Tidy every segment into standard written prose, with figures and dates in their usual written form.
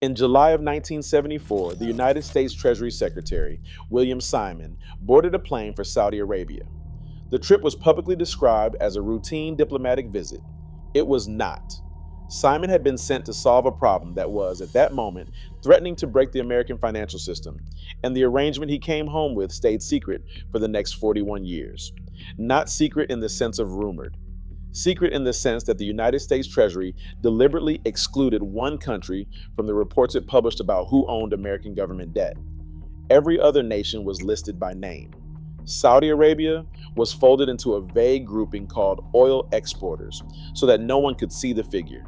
In July of 1974, the United States Treasury Secretary, William Simon, boarded a plane for Saudi Arabia. The trip was publicly described as a routine diplomatic visit. It was not. Simon had been sent to solve a problem that was, at that moment, threatening to break the American financial system, and the arrangement he came home with stayed secret for the next 41 years. Not secret in the sense of rumored. Secret in the sense that the United States Treasury deliberately excluded one country from the reports it published about who owned American government debt. Every other nation was listed by name. Saudi Arabia was folded into a vague grouping called oil exporters so that no one could see the figure.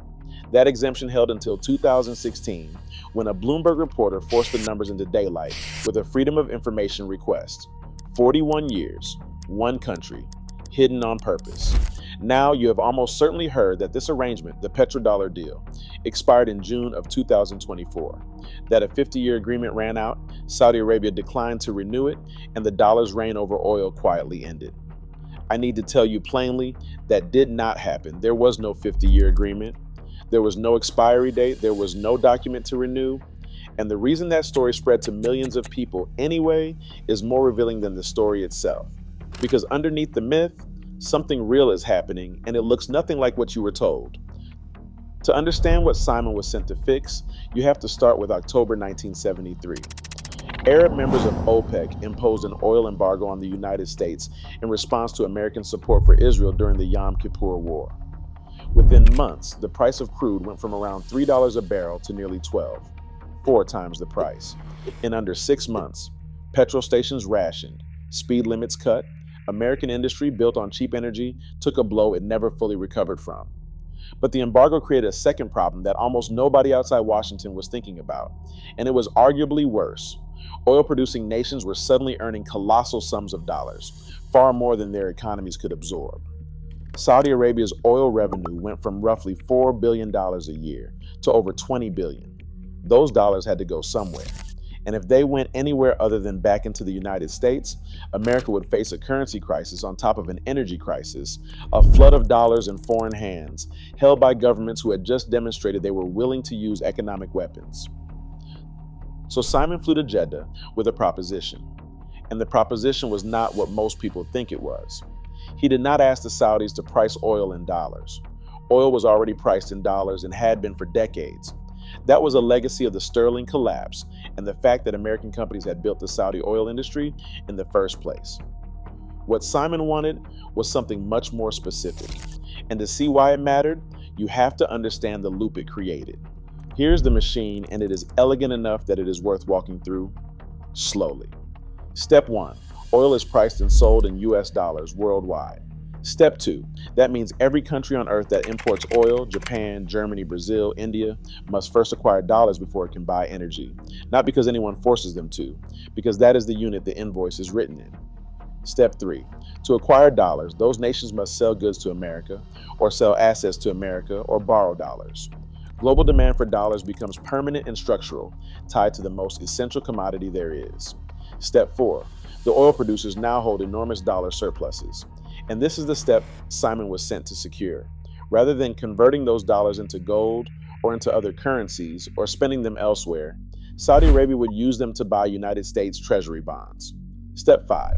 That exemption held until 2016, when a Bloomberg reporter forced the numbers into daylight with a Freedom of Information request. 41 years, one country, hidden on purpose. Now you have almost certainly heard that this arrangement, the Petrodollar deal, expired in June of 2024, that a 50-year agreement ran out, Saudi Arabia declined to renew it, and the dollar's reign over oil quietly ended. I need to tell you plainly, that did not happen. There was no 50-year agreement. There was no expiry date. There was no document to renew. And the reason that story spread to millions of people anyway is more revealing than the story itself. Because underneath the myth, something real is happening, and it looks nothing like what you were told. To understand what Simon was sent to fix, you have to start with October 1973. Arab members of OPEC imposed an oil embargo on the United States in response to American support for Israel during the Yom Kippur War. Within months, the price of crude went from around $3 a barrel to nearly $12, 4 times the price. In under 6 months, petrol stations rationed, speed limits cut, American industry built on cheap energy took a blow it never fully recovered from. But the embargo created a second problem that almost nobody outside Washington was thinking about, and it was arguably worse. Oil-producing nations were suddenly earning colossal sums of dollars, far more than their economies could absorb. Saudi Arabia's oil revenue went from roughly $4 billion a year to over $20 billion. Those dollars had to go somewhere. And if they went anywhere other than back into the United States, America would face a currency crisis on top of an energy crisis, a flood of dollars in foreign hands, held by governments who had just demonstrated they were willing to use economic weapons. So Simon flew to Jeddah with a proposition. And the proposition was not what most people think it was. He did not ask the Saudis to price oil in dollars. Oil was already priced in dollars and had been for decades. That was a legacy of the sterling collapse and the fact that American companies had built the Saudi oil industry in the first place. What Simon wanted was something much more specific. And to see why it mattered, you have to understand the loop it created. Here's the machine, and it is elegant enough that it is worth walking through slowly. Step 1, oil is priced and sold in US dollars worldwide. Step 2, that means every country on earth that imports oil, Japan, Germany, Brazil, India, must first acquire dollars before it can buy energy. Not because anyone forces them to, because that is the unit the invoice is written in. Step 3, to acquire dollars, those nations must sell goods to America, or sell assets to America, or borrow dollars. Global demand for dollars becomes permanent and structural, tied to the most essential commodity there is. Step 4, the oil producers now hold enormous dollar surpluses. And this is the step Simon was sent to secure. Rather than converting those dollars into gold or into other currencies or spending them elsewhere, Saudi Arabia would use them to buy United States Treasury bonds. Step 5,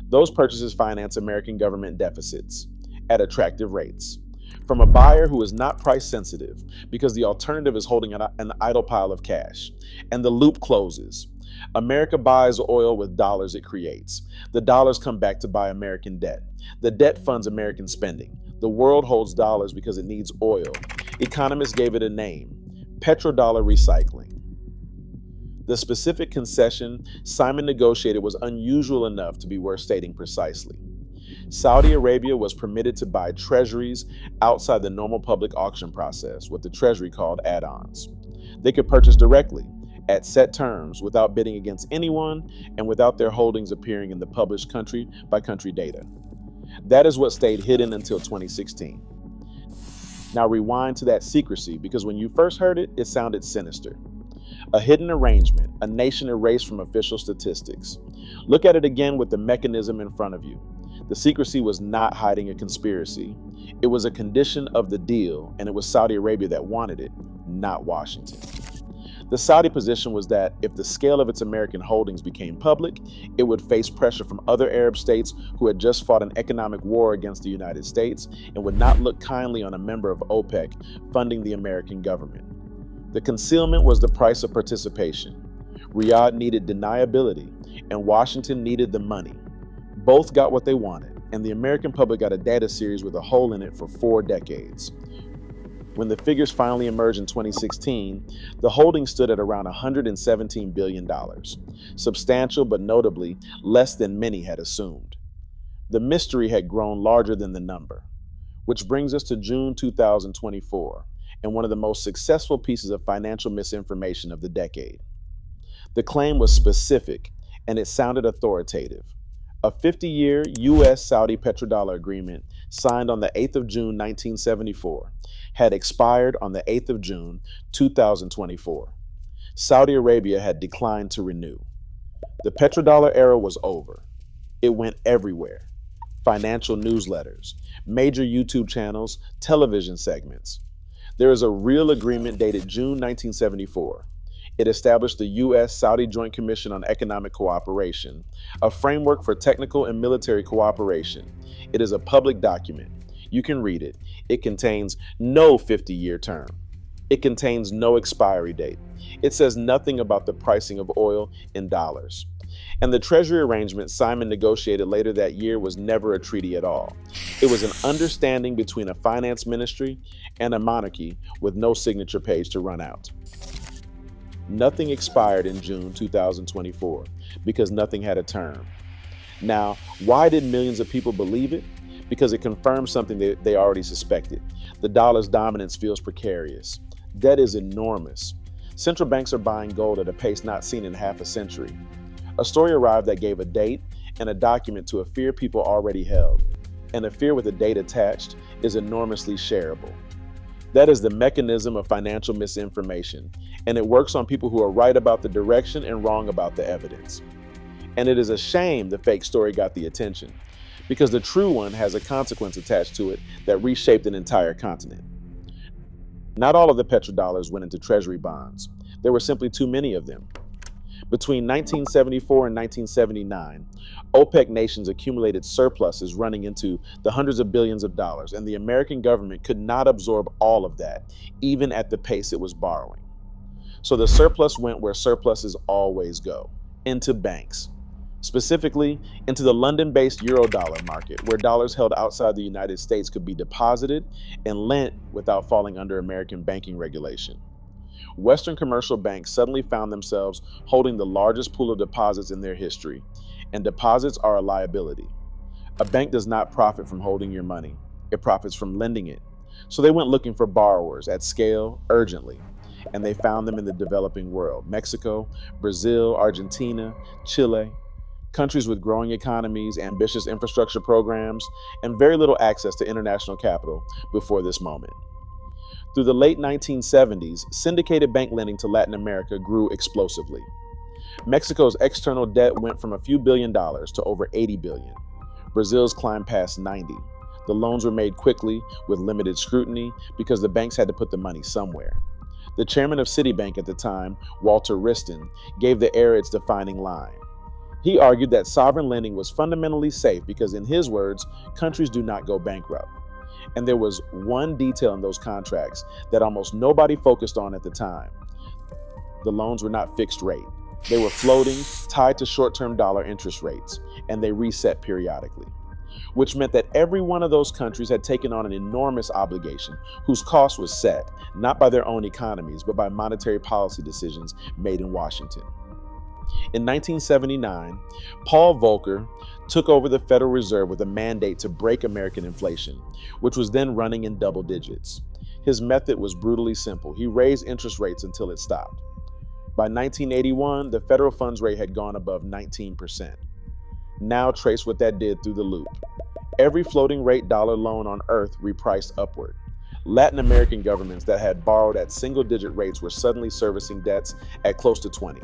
those purchases finance American government deficits at attractive rates. From a buyer who is not price sensitive because the alternative is holding an idle pile of cash. And the loop closes. America buys oil with dollars it creates. The dollars come back to buy American debt. The debt funds American spending. The world holds dollars because it needs oil. Economists gave it a name, petrodollar recycling. The specific concession Simon negotiated was unusual enough to be worth stating precisely. Saudi Arabia was permitted to buy treasuries outside the normal public auction process, what the Treasury called add-ons. They could purchase directly, at set terms, without bidding against anyone and without their holdings appearing in the published country-by-country data. That is what stayed hidden until 2016. Now rewind to that secrecy, because when you first heard it, it sounded sinister. A hidden arrangement, a nation erased from official statistics. Look at it again with the mechanism in front of you. The secrecy was not hiding a conspiracy. It was a condition of the deal, and it was Saudi Arabia that wanted it, not Washington. The Saudi position was that if the scale of its American holdings became public, it would face pressure from other Arab states who had just fought an economic war against the United States and would not look kindly on a member of OPEC funding the American government. The concealment was the price of participation. Riyadh needed deniability, and Washington needed the money. Both got what they wanted, and the American public got a data series with a hole in it for 4 decades. When the figures finally emerged in 2016, the holdings stood at around $117 billion, substantial but notably less than many had assumed. The mystery had grown larger than the number, which brings us to June 2024 and one of the most successful pieces of financial misinformation of the decade. The claim was specific and it sounded authoritative. A 50-year U.S.-Saudi petrodollar agreement signed on the 8th of June 1974 had expired on the 8th of June 2024. Saudi Arabia had declined to renew. The petrodollar era was over. It went everywhere. Financial newsletters, major YouTube channels, television segments. There is a real agreement dated June 1974. It established the U.S.-Saudi Joint Commission on Economic Cooperation, a framework for technical and military cooperation. It is a public document. You can read it. It contains no 50-year term. It contains no expiry date. It says nothing about the pricing of oil in dollars. And the Treasury arrangement Simon negotiated later that year was never a treaty at all. It was an understanding between a finance ministry and a monarchy with no signature page to run out. Nothing expired in June 2024 because nothing had a term. Now, why did millions of people believe it? Because it confirmed something that they already suspected. The dollar's dominance feels precarious. Debt is enormous. Central banks are buying gold at a pace not seen in half a century. A story arrived that gave a date and a document to a fear people already held. And a fear with a date attached is enormously shareable. That is the mechanism of financial misinformation, and it works on people who are right about the direction and wrong about the evidence. And it is a shame the fake story got the attention, because the true one has a consequence attached to it that reshaped an entire continent. Not all of the petrodollars went into treasury bonds. There were simply too many of them. Between 1974 and 1979, OPEC nations accumulated surpluses running into the hundreds of billions of dollars, and the American government could not absorb all of that, even at the pace it was borrowing. So the surplus went where surpluses always go, into banks. Specifically, into the London-based Eurodollar market, where dollars held outside the United States could be deposited and lent without falling under American banking regulation. Western commercial banks suddenly found themselves holding the largest pool of deposits in their history, and deposits are a liability. A bank does not profit from holding your money. It profits from lending it. So they went looking for borrowers at scale, urgently, and they found them in the developing world: Mexico, Brazil, Argentina, Chile, countries with growing economies, ambitious infrastructure programs, and very little access to international capital before this moment. Through the late 1970s, syndicated bank lending to Latin America grew explosively. Mexico's external debt went from a few $billion to over $80 billion. Brazil's climbed past 90. The loans were made quickly with limited scrutiny because the banks had to put the money somewhere. The chairman of Citibank at the time, Walter Wriston, gave the era its defining line. He argued that sovereign lending was fundamentally safe because, in his words, countries do not go bankrupt. And there was one detail in those contracts that almost nobody focused on at the time. The loans were not fixed rate. They were floating, tied to short-term dollar interest rates, and they reset periodically, which meant that every one of those countries had taken on an enormous obligation whose cost was set, not by their own economies, but by monetary policy decisions made in Washington. In 1979, Paul Volcker took over the Federal Reserve with a mandate to break American inflation, which was then running in double digits. His method was brutally simple. He raised interest rates until it stopped. By 1981, the federal funds rate had gone above 19%. Now trace what that did through the loop. Every floating rate dollar loan on earth repriced upward. Latin American governments that had borrowed at single-digit rates were suddenly servicing debts at close to 20.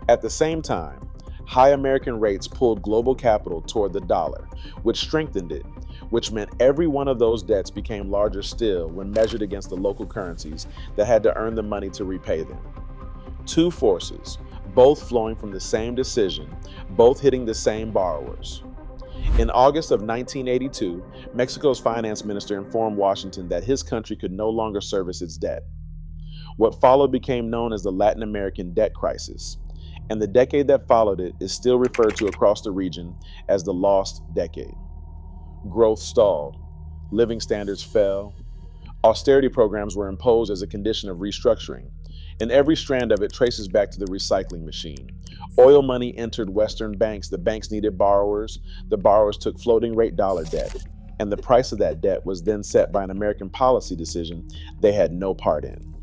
At the same time, high American rates pulled global capital toward the dollar, which strengthened it, which meant every one of those debts became larger still when measured against the local currencies that had to earn the money to repay them. Two forces, both flowing from the same decision, both hitting the same borrowers. In August of 1982, Mexico's finance minister informed Washington that his country could no longer service its debt. What followed became known as the Latin American debt crisis, and the decade that followed it is still referred to across the region as the lost decade. Growth stalled, living standards fell, austerity programs were imposed as a condition of restructuring, and every strand of it traces back to the recycling machine. Oil money entered Western banks, the banks needed borrowers, the borrowers took floating rate dollar debt, and the price of that debt was then set by an American policy decision they had no part in.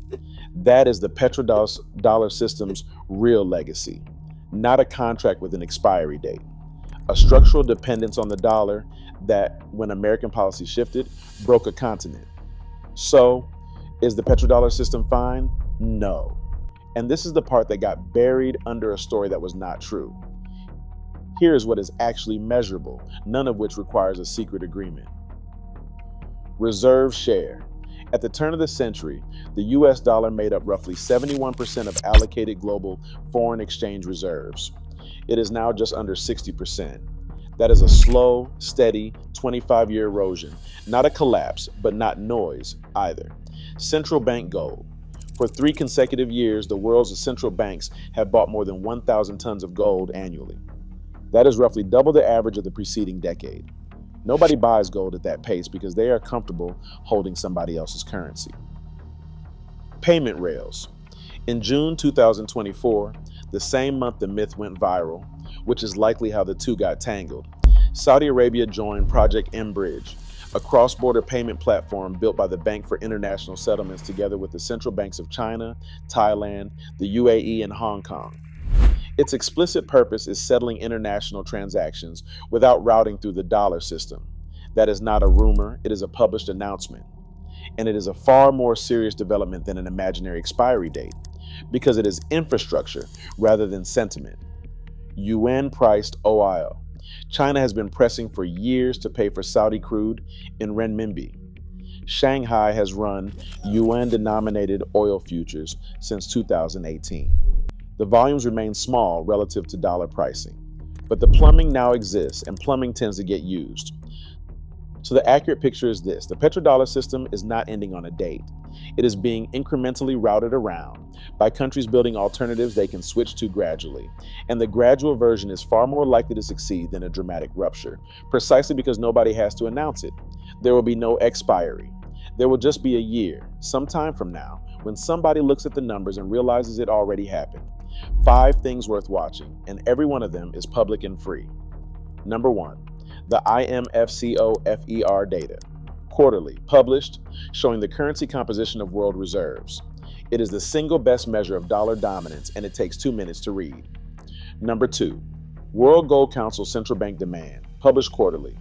That is the petrodollar system's real legacy, not a contract with an expiry date. A structural dependence on the dollar that, when American policy shifted, broke a continent. So, is the petrodollar system fine? No. And this is the part that got buried under a story that was not true. Here is what is actually measurable, none of which requires a secret agreement. Reserve share. At the turn of the century, the US dollar made up roughly 71% of allocated global foreign exchange reserves. It is now just under 60%. That is a slow, steady, 25-year erosion. Not a collapse, but not noise either. Central bank gold. For 3 consecutive years, the world's central banks have bought more than 1,000 tons of gold annually. That is roughly double the average of the preceding decade. Nobody buys gold at that pace because they are comfortable holding somebody else's currency. Payment rails. In June 2024, the same month the myth went viral, which is likely how the two got tangled, Saudi Arabia joined Project M-Bridge, a cross-border payment platform built by the Bank for International Settlements together with the central banks of China, Thailand, the UAE, and Hong Kong. Its explicit purpose is settling international transactions without routing through the dollar system. That is not a rumor, it is a published announcement. And it is a far more serious development than an imaginary expiry date, because it is infrastructure rather than sentiment. UN-priced oil. China has been pressing for years to pay for Saudi crude in renminbi. Shanghai has run UN-denominated oil futures since 2018. The volumes remain small relative to dollar pricing, but the plumbing now exists, and plumbing tends to get used. So the accurate picture is this: the petrodollar system is not ending on a date. It is being incrementally routed around by countries building alternatives they can switch to gradually. And the gradual version is far more likely to succeed than a dramatic rupture, precisely because nobody has to announce it. There will be no expiry. There will just be a year, some time from now, when somebody looks at the numbers and realizes it already happened. 5 things worth watching, and every one of them is public and free. Number 1, the IMFCOFER data. Quarterly, published, showing the currency composition of world reserves. It is the single best measure of dollar dominance, and it takes 2 minutes to read. Number 2, World Gold Council Central Bank Demand, published quarterly.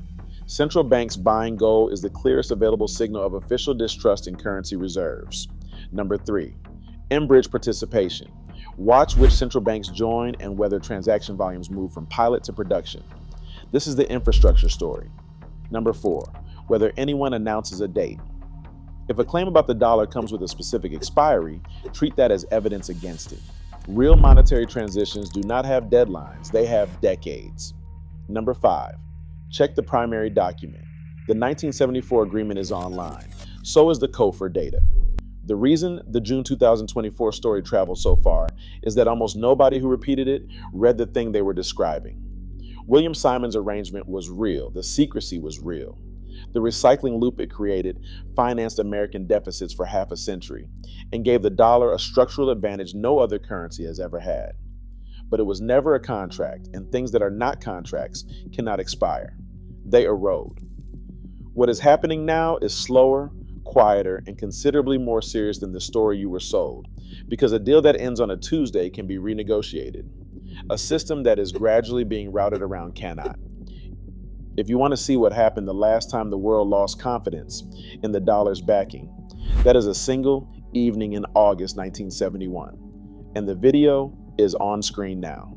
Central banks buying gold is the clearest available signal of official distrust in currency reserves. Number 3, M-Bridge participation. Watch which central banks join and whether transaction volumes move from pilot to production. This is the infrastructure story. Number 4, whether anyone announces a date. If a claim about the dollar comes with a specific expiry, treat that as evidence against it. Real monetary transitions do not have deadlines, they have decades. Number 5, check the primary document. The 1974 agreement is online. So is the COFER data. The reason the June 2024 story traveled so far is that almost nobody who repeated it read the thing they were describing. William Simon's arrangement was real. The secrecy was real. The recycling loop it created financed American deficits for half a century and gave the dollar a structural advantage no other currency has ever had. But it was never a contract, and things that are not contracts cannot expire. They erode. What is happening now is slower, quieter, and considerably more serious than the story you were sold, because a deal that ends on a Tuesday can be renegotiated. A system that is gradually being routed around cannot. If you want to see what happened the last time the world lost confidence in the dollar's backing, that is a single evening in August 1971. And the video is on screen now.